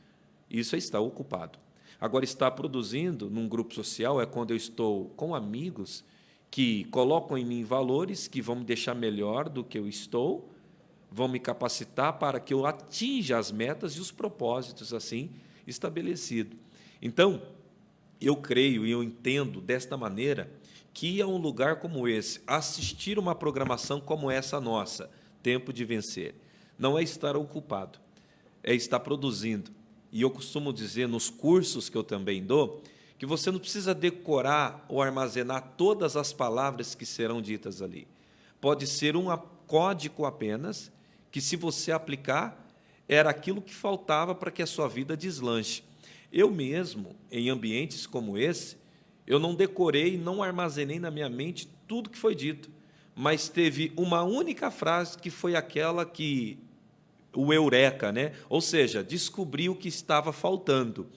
Isso é estar ocupado. Agora, estar produzindo num grupo social é quando eu estou com amigos que colocam em mim valores que vão me deixar melhor do que eu estou, vão me capacitar para que eu atinja as metas e os propósitos assim estabelecidos. Então, eu creio e eu entendo desta maneira que ir a um lugar como esse, assistir uma programação como essa nossa, Tempo de Vencer, não é estar ocupado, é estar produzindo. E eu costumo dizer nos cursos que eu também dou, que você não precisa decorar ou armazenar todas as palavras que serão ditas ali. Pode ser um código apenas, que se você aplicar, era aquilo que faltava para que a sua vida deslanche. Eu mesmo, em ambientes como esse, eu não decorei, não armazenei na minha mente tudo que foi dito, mas teve uma única frase que foi aquela que o eureka, né? Ou seja, descobri o que estava faltando.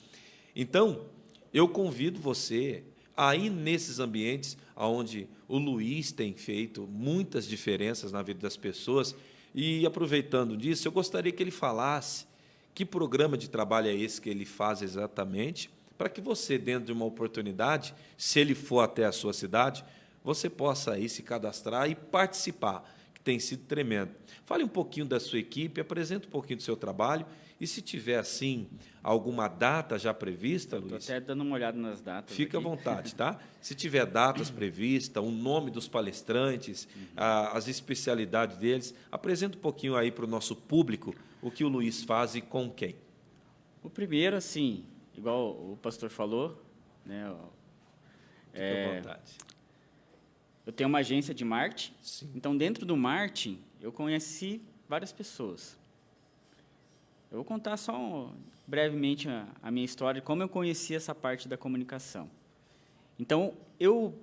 Então, eu convido você a ir nesses ambientes onde o Luiz tem feito muitas diferenças na vida das pessoas, e, aproveitando disso, eu gostaria que ele falasse que programa de trabalho é esse que ele faz exatamente, para que você, dentro de uma oportunidade, se ele for até a sua cidade, você possa aí se cadastrar e participar, que tem sido tremendo. Fale um pouquinho da sua equipe, apresente um pouquinho do seu trabalho, e se tiver, assim, alguma data já prevista, Luiz... Estou até dando uma olhada nas datas. Fica aqui. à vontade, tá? Se tiver datas previstas, o nome dos palestrantes, as especialidades deles, apresente um pouquinho aí para o nosso público o que o Luiz faz e com quem. O primeiro, assim, igual o pastor falou, né? Fica à vontade. Eu tenho uma agência de marketing, Sim. então, dentro do marketing, eu conheci várias pessoas. Eu vou contar só brevemente a minha história, como eu conheci essa parte da comunicação. Então, eu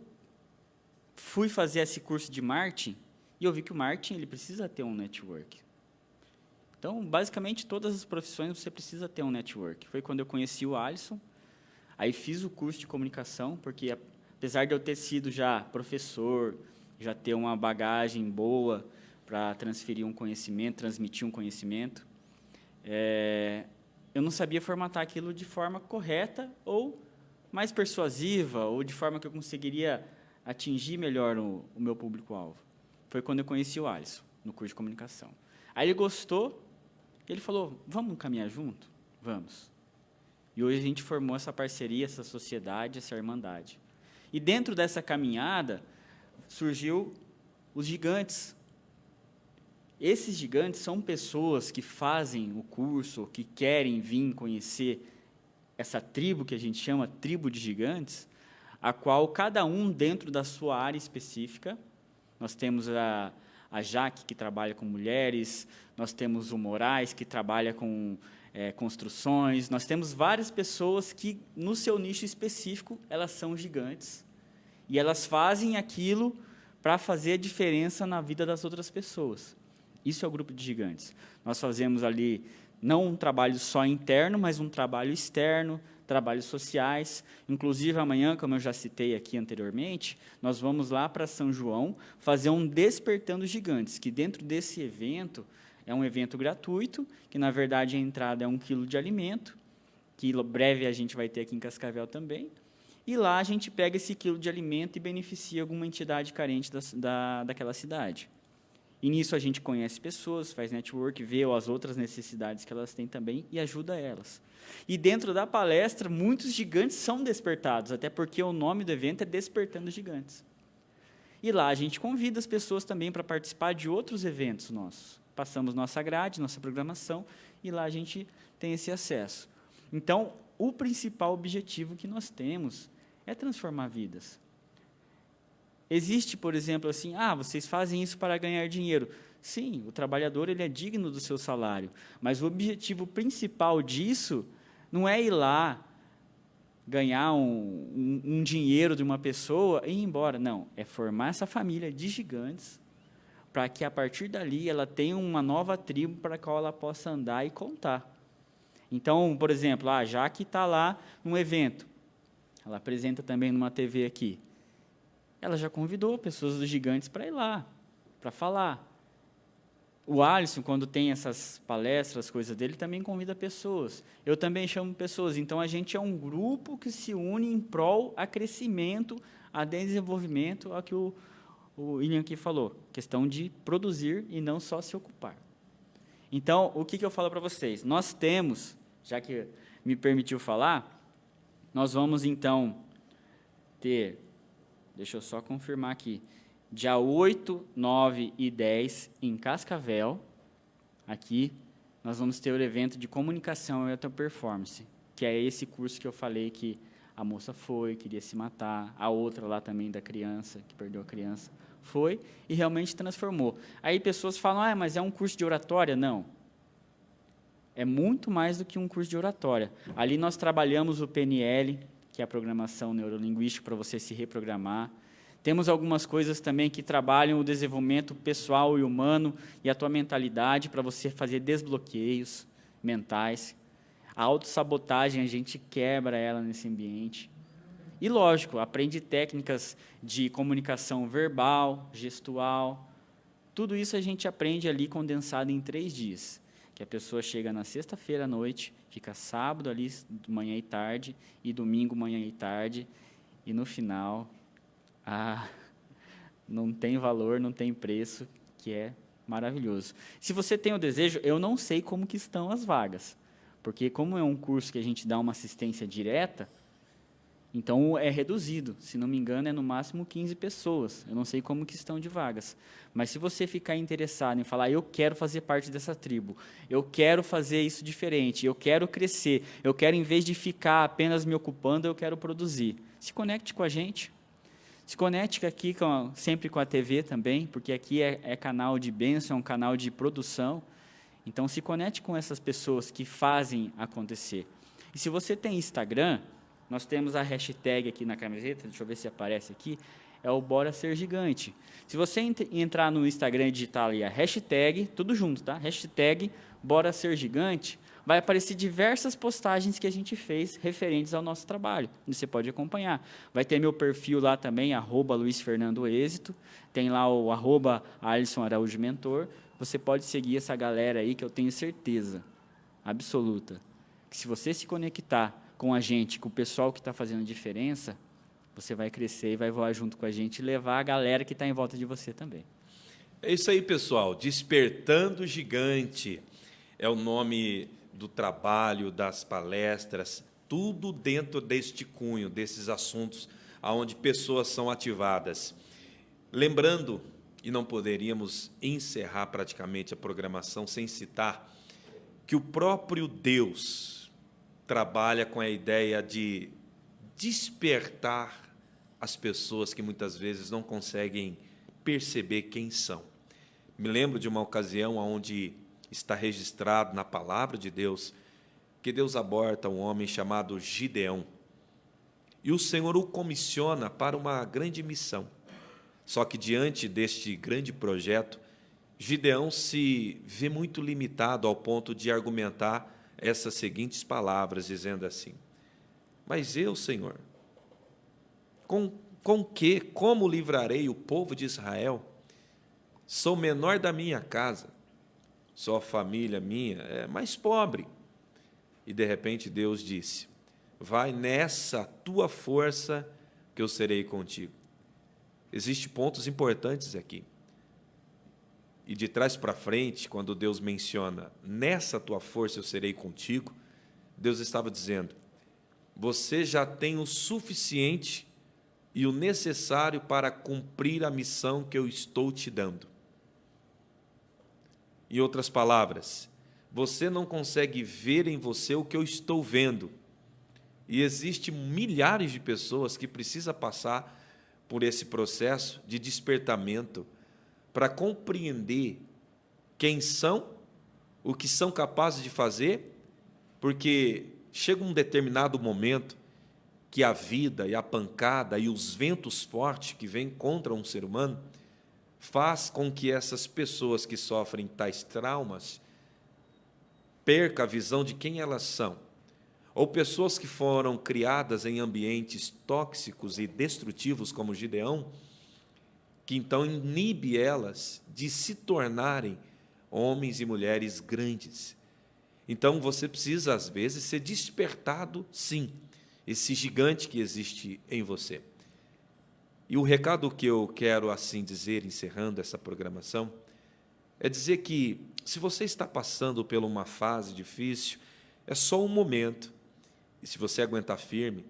fui fazer esse curso de marketing e eu vi que o marketing ele precisa ter um network. Então, basicamente, todas as profissões você precisa ter um network. Foi quando eu conheci o Alisson, aí fiz o curso de comunicação, porque apesar de eu ter sido já professor, já ter uma bagagem boa para transferir um conhecimento, transmitir um conhecimento, eu não sabia formatar aquilo de forma correta ou mais persuasiva, ou de forma que eu conseguiria atingir melhor o meu público-alvo. Foi quando eu conheci o Alisson, no curso de comunicação. Aí ele gostou, ele falou, vamos caminhar junto? Vamos. E hoje a gente formou essa parceria, essa sociedade, essa irmandade. E dentro dessa caminhada, surgiu os gigantes. Esses gigantes são pessoas que fazem o curso, que querem vir conhecer essa tribo que a gente chama tribo de gigantes, a qual cada um dentro da sua área específica. Nós temos a Jaque, que trabalha com mulheres, nós temos o Moraes, que trabalha com construções, nós temos várias pessoas que, no seu nicho específico, elas são gigantes, e elas fazem aquilo para fazer a diferença na vida das outras pessoas. Isso é o grupo de gigantes. Nós fazemos ali, não um trabalho só interno, mas um trabalho externo, trabalhos sociais. Inclusive, amanhã, como eu já citei aqui anteriormente, nós vamos lá para São João fazer um Despertando Gigantes, que dentro desse evento, é um evento gratuito, que, na verdade, a entrada é 1 quilo de alimento, que breve a gente vai ter aqui em Cascavel também, e lá a gente pega esse quilo de alimento e beneficia alguma entidade carente daquela cidade. E nisso a gente conhece pessoas, faz network, vê as outras necessidades que elas têm também e ajuda elas. E dentro da palestra, muitos gigantes são despertados, até porque o nome do evento é Despertando Gigantes. E lá a gente convida as pessoas também para participar de outros eventos nossos. passamos nossa grade, nossa programação, e lá a gente tem esse acesso. Então, o principal objetivo que nós temos é transformar vidas. Existe, por exemplo, assim, vocês fazem isso para ganhar dinheiro. Sim, o trabalhador ele é digno do seu salário, mas o objetivo principal disso não é ir lá ganhar um dinheiro de uma pessoa e ir embora. Não, é formar essa família de gigantes para que, a partir dali, ela tenha uma nova tribo para a qual ela possa andar e contar. Então, por exemplo, a Jaque está lá num evento, ela apresenta também numa TV aqui. Ela já convidou pessoas dos gigantes para ir lá, para falar. O Alisson, quando tem essas palestras, coisas dele, também convida pessoas. Eu também chamo pessoas. Então, a gente é um grupo que se une em prol a crescimento, a desenvolvimento, ao que o William aqui falou, questão de produzir e não só se ocupar. Então, o que eu falo para vocês? Nós temos, já que me permitiu falar, nós vamos, então, ter, deixa eu só confirmar aqui, dia 8, 9 e 10, em Cascavel, aqui, nós vamos ter o evento de comunicação e alta performance, que é esse curso que eu falei que a moça foi, queria se matar, a outra lá também da criança, que perdeu a criança, foi e realmente transformou. Aí pessoas falam, mas é um curso de oratória? Não. É muito mais do que um curso de oratória. Ali nós trabalhamos o PNL, que é a programação neurolinguística para você se reprogramar. Temos algumas coisas também que trabalham o desenvolvimento pessoal e humano e a tua mentalidade para você fazer desbloqueios mentais. A autossabotagem, a gente quebra ela nesse ambiente. E, lógico, aprende técnicas de comunicação verbal, gestual. Tudo isso a gente aprende ali condensado em 3 dias. Que a pessoa chega na sexta-feira à noite, fica sábado ali, manhã e tarde, e domingo, manhã e tarde, e no final... não tem valor, não tem preço, que é maravilhoso. Se você tem o desejo, eu não sei como que estão as vagas, porque como é um curso que a gente dá uma assistência direta, então é reduzido, se não me engano é no máximo 15 pessoas, eu não sei como que estão de vagas, mas se você ficar interessado em falar, eu quero fazer parte dessa tribo, eu quero fazer isso diferente, eu quero crescer, eu quero, em vez de ficar apenas me ocupando, eu quero produzir, se conecte com a gente. Se conecte aqui sempre com a TV também, porque aqui é canal de bênção, é um canal de produção. Então, se conecte com essas pessoas que fazem acontecer. E se você tem Instagram, nós temos a hashtag aqui na camiseta, deixa eu ver se aparece aqui, é o Bora Ser Gigante. Se você entrar no Instagram e digitar ali a hashtag, tudo junto, tá? Hashtag Bora Ser Gigante, vai aparecer diversas postagens que a gente fez referentes ao nosso trabalho. Você pode acompanhar. Vai ter meu perfil lá também, @LuizFernandoExito. Tem lá o @AlisonAraújoMentor. Você pode seguir essa galera aí que eu tenho certeza absoluta que se você se conectar com a gente, com o pessoal que está fazendo diferença, você vai crescer e vai voar junto com a gente e levar a galera que está em volta de você também. É isso aí, pessoal. Despertando Gigante é o nome do trabalho, das palestras, tudo dentro deste cunho, desses assuntos onde pessoas são ativadas. Lembrando, e não poderíamos encerrar praticamente a programação sem citar, que o próprio Deus trabalha com a ideia de despertar as pessoas que muitas vezes não conseguem perceber quem são. Me lembro de uma ocasião onde está registrado na palavra de Deus que Deus aborta um homem chamado Gideão. E o Senhor o comissiona para uma grande missão. Só que diante deste grande projeto, Gideão se vê muito limitado ao ponto de argumentar essas seguintes palavras, dizendo assim: mas eu, Senhor, como livrarei o povo de Israel? Sou menor da minha casa, só a família minha é mais pobre. E, de repente, Deus disse: vai nessa tua força que eu serei contigo. Existem pontos importantes aqui. E de trás para frente, quando Deus menciona nessa tua força eu serei contigo, Deus estava dizendo: você já tem o suficiente e o necessário para cumprir a missão que eu estou te dando. Em outras palavras, você não consegue ver em você o que eu estou vendo. E existe milhares de pessoas que precisam passar por esse processo de despertamento para compreender quem são, o que são capazes de fazer, porque chega um determinado momento que a vida e a pancada e os ventos fortes que vêm contra um ser humano faz com que essas pessoas que sofrem tais traumas percam a visão de quem elas são. Ou pessoas que foram criadas em ambientes tóxicos e destrutivos, como Gideão, que então inibe elas de se tornarem homens e mulheres grandes. Então, você precisa, às vezes, ser despertado, sim, esse gigante que existe em você. E o recado que eu quero, assim dizer, encerrando essa programação, é dizer que, se você está passando por uma fase difícil, é só um momento. E se você aguentar firme,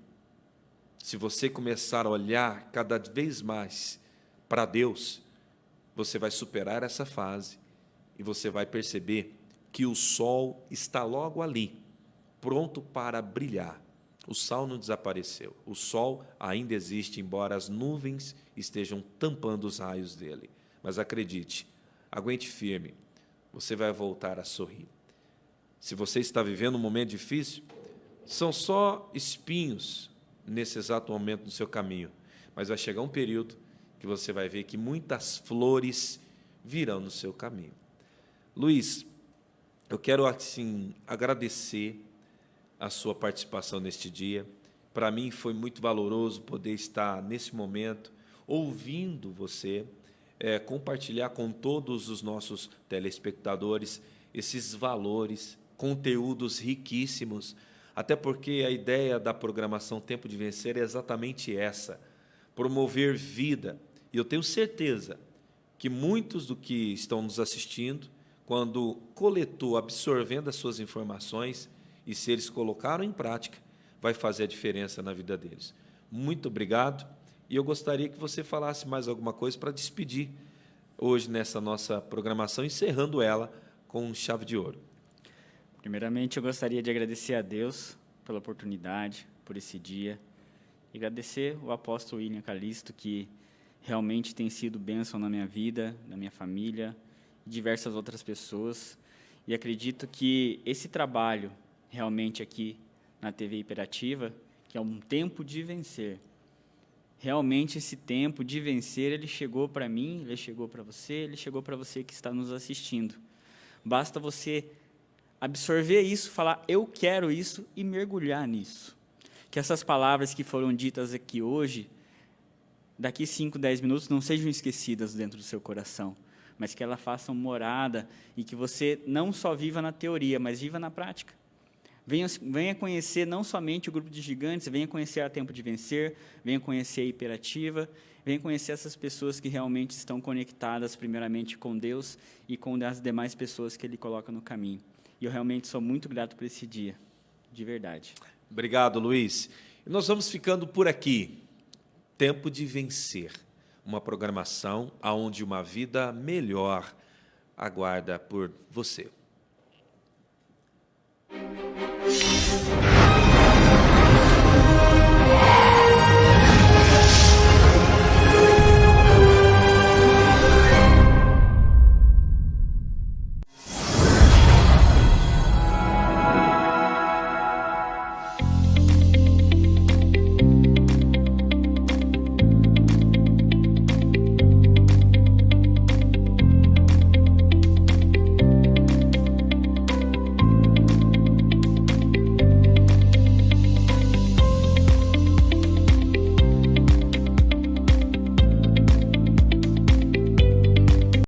se você começar a olhar cada vez mais para Deus, você vai superar essa fase e você vai perceber que o sol está logo ali, pronto para brilhar. O sol não desapareceu. O sol ainda existe, embora as nuvens estejam tampando os raios dele. Mas acredite, aguente firme, você vai voltar a sorrir. Se você está vivendo um momento difícil, são só espinhos nesse exato momento no seu caminho, mas vai chegar um período que você vai ver que muitas flores virão no seu caminho. Luiz, eu quero assim agradecer a sua participação neste dia. Para mim foi muito valoroso poder estar nesse momento ouvindo você, compartilhar com todos os nossos telespectadores esses valores, conteúdos riquíssimos, até porque a ideia da programação Tempo de Vencer é exatamente essa, promover vida. E eu tenho certeza que muitos do que estão nos assistindo, quando coletou, absorvendo as suas informações, e se eles colocaram em prática, vai fazer a diferença na vida deles. Muito obrigado, e eu gostaria que você falasse mais alguma coisa para despedir hoje nessa nossa programação, encerrando ela com chave de ouro. Primeiramente, eu gostaria de agradecer a Deus pela oportunidade, por esse dia, e agradecer o apóstolo William Calisto, que realmente tem sido bênção na minha vida, na minha família, e diversas outras pessoas. E acredito que esse trabalho, realmente aqui na TV Hiperativa, que é um tempo de vencer. Realmente esse tempo de vencer, ele chegou para mim, ele chegou para você, ele chegou para você que está nos assistindo. Basta você absorver isso, falar, eu quero isso, e mergulhar nisso. Que essas palavras que foram ditas aqui hoje, daqui 5, 10 minutos, não sejam esquecidas dentro do seu coração, mas que elas façam morada e que você não só viva na teoria, mas viva na prática. Venha conhecer não somente o Grupo de Gigantes, venha conhecer a Tempo de Vencer, venha conhecer a Hiperativa, venha conhecer essas pessoas que realmente estão conectadas primeiramente com Deus e com as demais pessoas que Ele coloca no caminho. E eu realmente sou muito grato por esse dia, de verdade. Obrigado, Luiz. E nós vamos ficando por aqui. Tempo de Vencer, uma programação onde uma vida melhor aguarda por você.